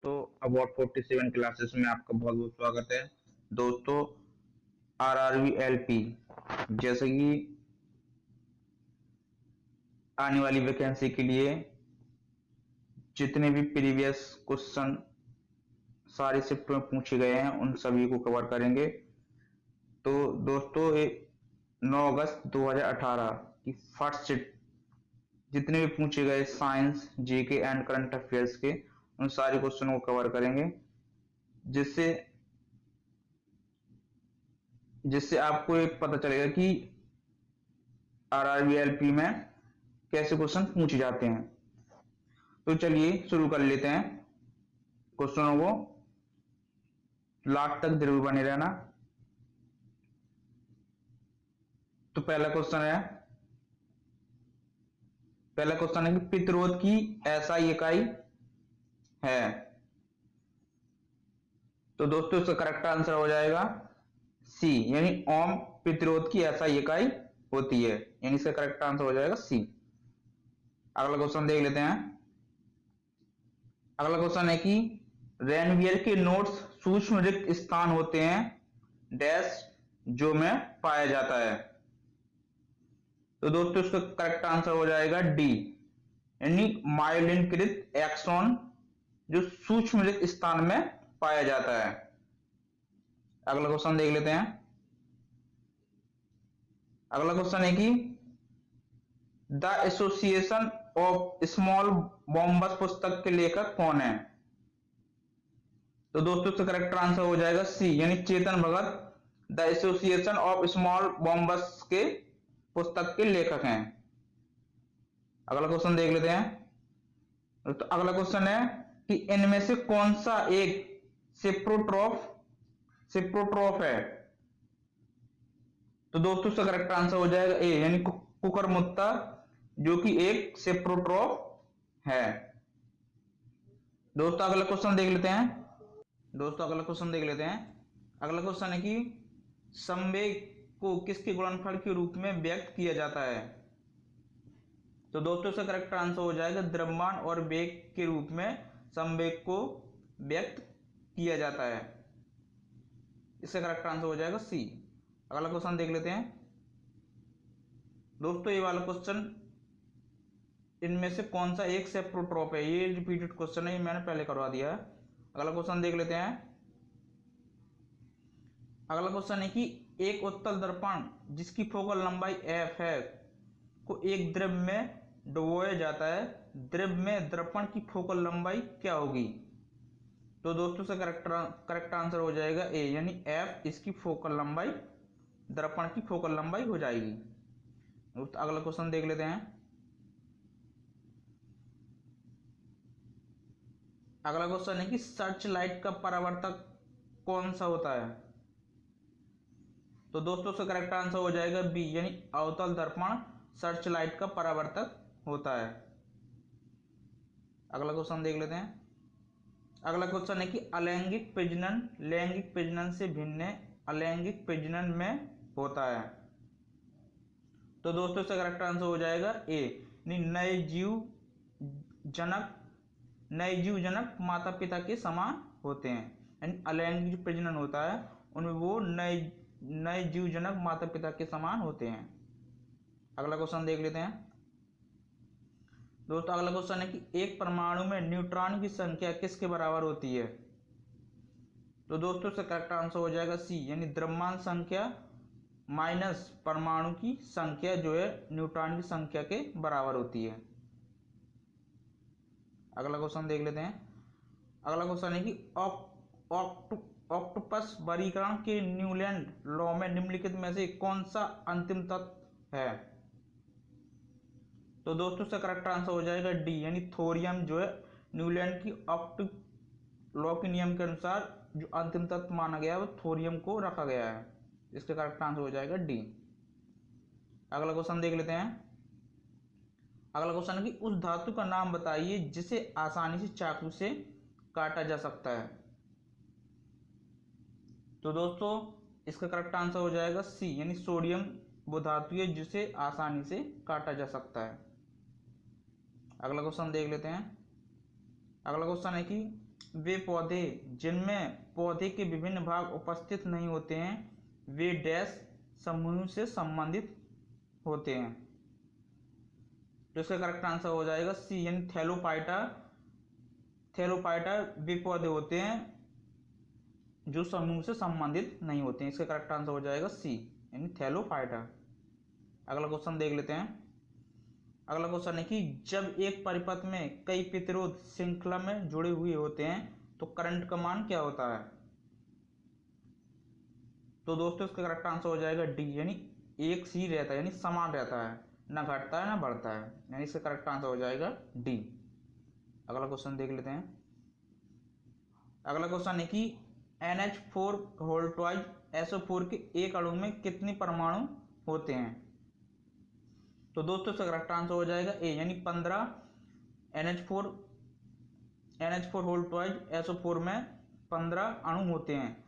तो about 47 classes में आपका बहुत बहुत स्वागत है दोस्तों। आरआरबी एलपी जैसे कि आने वाली वैकेंसी के लिए जितने भी प्रीवियस क्वेश्चन सारे शिफ्ट में पूछे गए हैं उन सभी को कवर करेंगे। तो दोस्तों 9 अगस्त 2018 की फर्स्ट शिफ्ट जितने भी पूछे गए science GK and current affairs के उन सारे क्वेश्चनों को कवर करेंगे, जिससे जिससे आपको एक पता चलेगा कि आरआरबी में कैसे क्वेश्चन पूछे जाते हैं। तो चलिए शुरू कर लेते हैं क्वेश्चनों को, लास्ट तक जरूर बने रहना। तो पहला क्वेश्चन है कि प्रतिरोध की एसआई इकाई है। तो दोस्तों इसका करेक्ट आंसर हो जाएगा सी, यानी ओम प्रतिरोध की एसआई इकाई होती है, यानी इसका करेक्ट आंसर हो जाएगा सी। अगला क्वेश्चन देख लेते हैं। अगला क्वेश्चन है कि रेनवियर के नोट्स सूक्ष्म रिक्त स्थान होते हैं डैश जो में पाया जाता है। तो दोस्तों इसका करेक्ट आंसर हो जाएगा डी, यानी माइलिनकृत एक्सॉन जो सूक्ष्म रिक्त स्थान में पाया जाता है। अगला क्वेश्चन देख लेते हैं। अगला क्वेश्चन है कि the association of small bombs पुस्तक के लेखक कौन है। तो दोस्तों इसका करेक्ट आंसर हो जाएगा सी, यानी Chetan Bhagat the association of small bombs के पुस्तक के लेखक हैं। अगला क्वेश्चन देख लेते हैं। तो अगला क्वेश्चन है कि इनमें से कौन सा एक सिप्रोट्रॉफ है। तो दोस्तों इसका करेक्ट आंसर हो जाएगा ए, यानी कुकुरमुत्ता जो कि एक सिप्रोट्रॉफ है। दोस्तों अगला क्वेश्चन देख लेते हैं। अगला क्वेश्चन है कि संवेग को किसके गुणनफल के रूप में व्यक्त किया जाता है। तो दोस्तों इसका करेक्ट आंसर हो जाएगा द्रव्यमान और वेग के रूप में संवेग को व्यक्त किया जाता है। इसका करेक्ट आंसर हो जाएगा सी। अगला क्वेश्चन देख लेते हैं। दोस्तों ये वाला क्वेश्चन इनमें से कौन सा एक सेप्रोट्रॉप है, ये रिपीटेड क्वेश्चन है, ये मैंने पहले करवा दिया है। अगला क्वेश्चन देख लेते हैं। अगला क्वेश्चन है कि एक उत्तल दर्पण जिसकी फोकल लंबाई f है को एक द्रव में डुबोया जाता है, द्रव में दर्पण की फोकल लंबाई क्या होगी। तो दोस्तों से करेक्ट आंसर हो जाएगा ए, यानी f इसकी फोकल लंबाई दर्पण की फोकल लंबाई हो जाएगी। तो अगला क्वेश्चन देख लेते हैं। अगला क्वेश्चन है कि सर्च लाइट का परावर्तक कौन सा होता है। तो दोस्तों से करेक्ट आंसर हो जाएगा बी, यानी अवतल दर्पण सर्च लाइट का परावर्तक होता है। अगला क्वेश्चन देख लेते हैं। अगला क्वेश्चन है कि अलैंगिक प्रजनन लैंगिक प्रजनन से भिन्न अलैंगिक प्रजनन में होता है। तो दोस्तों इसका करेक्ट आंसर हो जाएगा ए, नए जीव जनक माता पिता के समान होते हैं, यानी अलैंगिक जो प्रजनन होता है उनमें वो नए जीव जनक माता पिता के समान होते हैं। अगला क्वेश्चन देख लेते हैं। दोस्तों अगला क्वेश्चन है कि एक परमाणु में न्यूट्रॉन की संख्या किसके बराबर होती है। तो दोस्तों इसका करेक्ट आंसर हो जाएगा सी, यानी द्रव्यमान संख्या माइनस परमाणु की संख्या जो है न्यूट्रॉन की संख्या के बराबर होती है। अगला क्वेश्चन देख लेते हैं। अगला क्वेश्चन है कि ऑक्टोपस वर्गीकरण के न्यूलैंड लॉ में निम्नलिखित में से कौन सा अंतिम तत्व है। तो दोस्तों इसका करेक्ट आंसर हो जाएगा डी, यानी थोरियम जो है न्यूलैंड की ऑप्टिक लॉ के नियम के अनुसार जो अंतिम तत्व माना गया है वो थोरियम को रखा गया है। इसका करेक्ट आंसर हो जाएगा डी। अगला क्वेश्चन देख लेते हैं। अगला क्वेश्चन है कि उस धातु का नाम बताइए जिसे आसानी से चाकू से काटा जा सकता है। तो दोस्तों इसका करेक्ट आंसर हो जाएगा सी, यानी सोडियम वो धातु है जिसे आसानी से काटा जा सकता है। अगला क्वेश्चन देख लेते हैं। अगला क्वेश्चन है कि वे पौधे जिनमें पौधे के विभिन्न भाग उपस्थित नहीं होते हैं वे डैश समूह से संबंधित होते हैं। तो इसका करेक्ट आंसर हो जाएगा सी, यानी थैलोफाइटा। थैलोफाइटा वे पौधे होते हैं जो समूह से संबंधित नहीं होते हैं। इसका करेक्ट आंसर हो जाएगा सी, यानी थैलोफाइटा। अगला क्वेश्चन देख लेते हैं। अगला क्वेश्चन है कि जब एक परिपथ में कई प्रतिरोध श्रृंखला में जुड़े हुए होते हैं तो करंट का मान क्या होता है? तो दोस्तों इसका करेक्ट आंसर हो जाएगा डी, यानी एक सी रहता है, यानी समान रहता है, ना घटता है ना बढ़ता है, यानी इसका करेक्ट आंसर हो जाएगा डी। अगला क्वेश्चन देख लेते हैं। अगला क्वेश्चन है कि NH4 होल्टवाइज SO4 के एक अणु में कितने परमाणु होते हैं? तो दोस्तों इसका करेक्ट आंसर हो जाएगा ए, यानी 15। NH4 होल्टवाइज SO4 में 15 अणु होते हैं।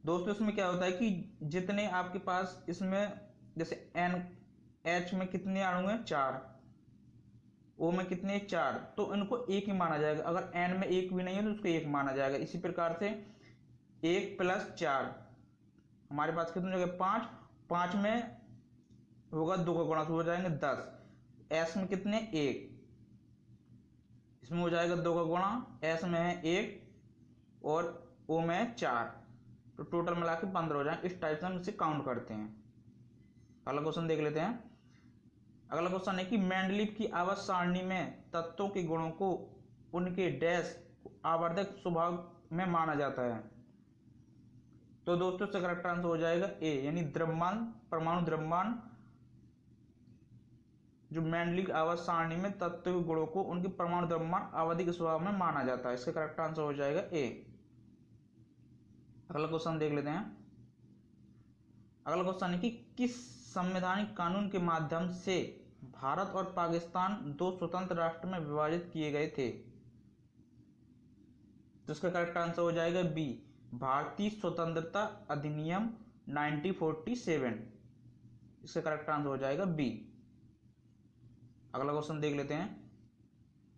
दोस्तों इसमें क्या होता है कि जितने आपके पास इसमें जैसे NH में कितने अणु हैं? 4। O में कितने? 4। तो इनको एक ही माना जाएगा। अगर N में एक भी नहीं है तो उसको एक माना जाएगा। इसी प्रकार से 1 + 4 हमारे पास कितनी जगह? 5। 5 में होगा 2 का गुणा तो हो जाएंगे 10। S में कितने? 1। इसमें हो जाएगा 2 का गुणा। S में है 1 और O में है 4, तो टोटल मिला के 15 हो जाए। इस टाइप से हम इसे काउंट करते हैं। अगला क्वेश्चन देख लेते हैं। अगला क्वेश्चन है कि मेंडलीव की आवर्त सारणी में तत्वों के गुणों को उनके डैश आवर्धक स्वभाव में माना जाता है। तो दोस्तों इसका करेक्ट आंसर हो जाएगा ए, यानी द्रव्यमान, परमाणु द्रव्यमान। जो मेंडलीव आवर्त सारणी में तत्वों के गुणों को उनके परमाणु द्रव्यमान आवधिक स्वभाव में माना जाता है। इसका करेक्ट आंसर हो जाएगा ए। अगला क्वेश्चन देख लेते हैं। अगला क्वेश्चन है कि किस संवैधानिक कानून के माध्यम से भारत और पाकिस्तान 2 स्वतंत्र राष्ट्र में विभाजित किए गए थे? तो इसका करेक्ट आंसर हो जाएगा बी, भारतीय स्वतंत्रता अधिनियम 1947। इसका करेक्ट आंसर हो जाएगा बी। अगला क्वेश्चन देख लेते हैं।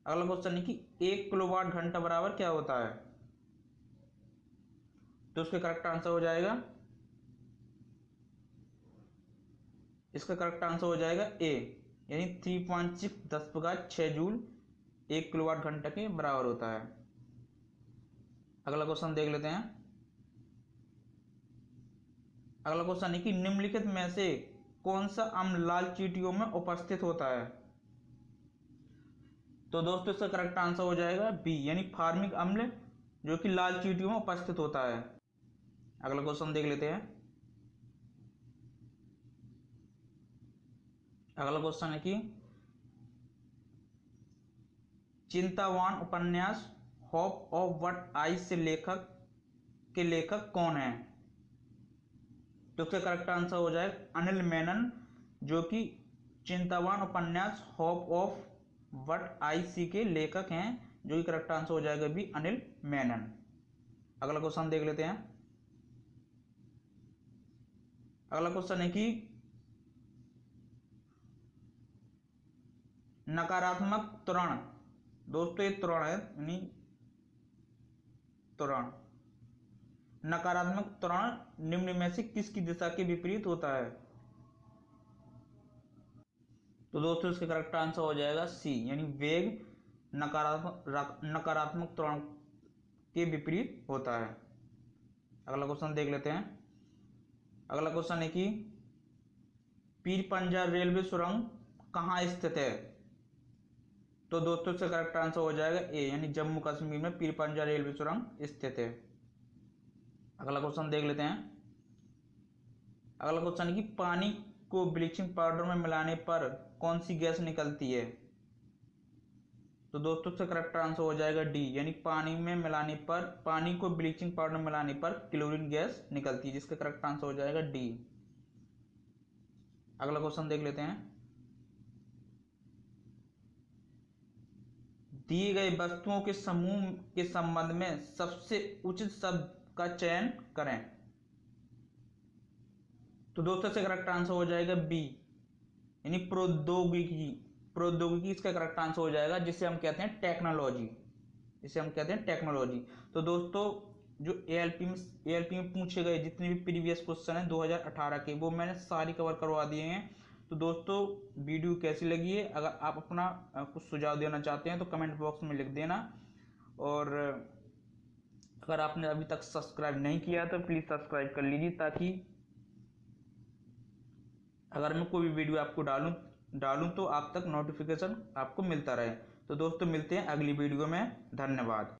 अगला क्वेश्चन है कि 1 किलोवाट घंटा बराबर क्या होता है? तो उसका करेक्ट आंसर हो जाएगा, इसका करेक्ट आंसर हो जाएगा ए, यानी 3.6 10⁻6 जूल 1 किलोवाट घंटा के बराबर होता है। अगला क्वेश्चन देख लेते हैं। अगला क्वेश्चन है कि निम्नलिखित में से कौन सा अम्ल लाल चींटियों में उपस्थित होता है? तो दोस्तों इसका करेक्ट आंसर हो जाएगा बी, यानी फार्मिक अम्ल, जो कि लाल चींटियों में उपस्थित होता है। अगला क्वेश्चन देख लेते हैं। अगला क्वेश्चन है कि चिंतावान उपन्यास होप ऑफ व्हाट आइज से लेखक कौन है? तो इसका करेक्ट आंसर हो जाएगा अनिल मेनन, जो कि चिंतावान उपन्यास होप ऑफ व्हाट आई सी के लेखक हैं, जो कि करेक्ट आंसर हो जाएगा भी अनिल मेनन। अगला क्वेश्चन देख लेते हैं। अगला क्वेश्चन है कि नकारात्मक त्वरण, दोस्तों ये त्वरण है, यानी त्वरण, नकारात्मक त्वरण निम्न में से किसकी दिशा के विपरीत होता है? तो दोस्तों इसका करेक्ट आंसर हो जाएगा सी, यानी वेग नकारात्मक त्वरण के विपरीत होता है। अगला क्वेश्चन देख लेते हैं। अगला क्वेश्चन है कि पीरपंजा रेलवे सुरंग कहाँ स्थित है? तो दोस्तों इसका करेक्ट आंसर हो जाएगा ए, यानी जम्मू कश्मीर में पीरपंजा रेलवे सुरंग स्थित है। अगला क्वेश्चन देख लेते हैं। अगला क्वेश्चन है कि पानी को ब्लीचिंग पाउडर में मिलाने पर कौन सी गैस निकलती है? तो दोस्तों इसका करेक्ट आंसर हो जाएगा डी, यानी पानी को ब्लीचिंग पाउडर में मिलाने पर क्लोरीन गैस निकलती है, जिसका करेक्ट आंसर हो जाएगा डी। अगला क्वेश्चन देख लेते हैं। दिए गए वस्तुओं के समूह के संबंध में सबसे उचित शब्द का चयन करें। तो दोस्तों इसका करेक्ट आंसर हो जाएगा बी, यानी प्रौद्योगिकी। प्रौद्योगिकी इसका करेक्ट आंसर हो जाएगा, जिसे हम कहते हैं टेक्नोलॉजी। इसे हम कहते हैं टेक्नोलॉजी। तो दोस्तों जो एएलपी में पूछे गए जितने भी प्रीवियस क्वेश्चन हैं 2018 के, वो मैंने सारी कवर करवा दिए हैं। तो दोस्तों वीडियो कैसी लगी है, अगर आप अपना कुछ सुझाव देना चाहते हैं तो कमेंट बॉक्स में लिख देना। और अगर आपने अभी तक सब्सक्राइब नहीं किया तो प्लीज़ सब्सक्राइब कर लीजिए, ताकि अगर मैं कोई भी वीडियो आपको डालूं तो आप तक नोटिफिकेशन आपको मिलता रहे। तो दोस्तों मिलते हैं अगली वीडियो में, धन्यवाद।